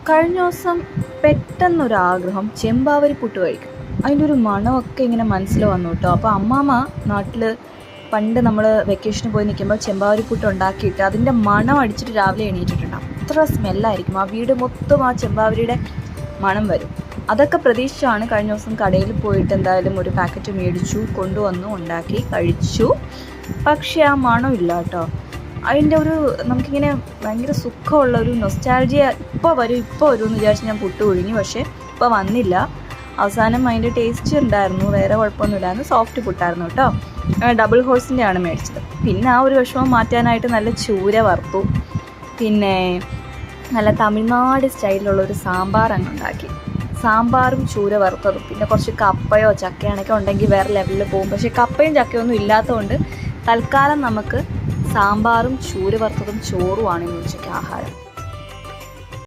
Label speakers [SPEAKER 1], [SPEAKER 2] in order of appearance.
[SPEAKER 1] കഴിഞ്ഞ ദിവസം പെട്ടെന്നൊരാഗ്രഹം ചെമ്പാവരി പുട്ട് കഴിക്കും. അതിൻ്റെ ഒരു മണമൊക്കെ ഇങ്ങനെ മനസ്സിൽ വന്നു കേട്ടോ. അപ്പോൾ അമ്മാമ്മ നാട്ടിൽ പണ്ട് നമ്മൾ വെക്കേഷന് പോയി നിൽക്കുമ്പോൾ ചെമ്പാവരി പുട്ട് ഉണ്ടാക്കിയിട്ട് അതിൻ്റെ മണം അടിച്ചിട്ട് രാവിലെ എണീറ്റിട്ടുണ്ട്. അത്ര സ്മെല്ലായിരിക്കും. ആ വീട് മൊത്തം ആ ചെമ്പാവരിയുടെ മണം വരും. അതൊക്കെ പ്രതീക്ഷിച്ചാണ് കഴിഞ്ഞ ദിവസം കടയിൽ പോയിട്ട് എന്തായാലും ഒരു പാക്കറ്റ് മേടിച്ചു, കൊണ്ടുവന്നു, ഉണ്ടാക്കി കഴിച്ചു. പക്ഷേ ആ മണമില്ല കേട്ടോ. അതിൻ്റെ ഒരു നമുക്കിങ്ങനെ ഭയങ്കര സുഖമുള്ള ഒരു നൊസ്റ്റാൾജിയ ഇപ്പോൾ വരും എന്ന് വിചാരിച്ച് ഞാൻ പുട്ട് ഒഴിഞ്ഞു. പക്ഷേ ഇപ്പോൾ വന്നില്ല. അവസാനം അതിൻ്റെ ടേസ്റ്റ് ഉണ്ടായിരുന്നു, വേറെ കുഴപ്പമൊന്നുമില്ലായിരുന്നു. സോഫ്റ്റ് പുട്ടായിരുന്നു കേട്ടോ. ഡബിൾ ഹോഴ്സിൻ്റെ ആണ് മേടിച്ചത്. പിന്നെ ആ ഒരു വിഷമം മാറ്റാനായിട്ട് നല്ല ചൂര വറുത്തു. പിന്നെ നല്ല തമിഴ്നാട് സ്റ്റൈലിലുള്ളൊരു സാമ്പാർ അങ്ങ് ഉണ്ടാക്കി. സാമ്പാറും ചൂര വറുത്തതും പിന്നെ കുറച്ച് കപ്പയോ ചക്കയാണൊക്കെ ഉണ്ടെങ്കിൽ വേറെ ലെവലിൽ പോകും. പക്ഷേ കപ്പയും ചക്കയൊന്നും ഇല്ലാത്തതുകൊണ്ട് തൽക്കാലം നമുക്ക് സാമ്പാറും ചൂര വറുത്തതും ചോറുമാണ് ഇന്ന് ഉച്ചയ്ക്ക് ആഹാരം.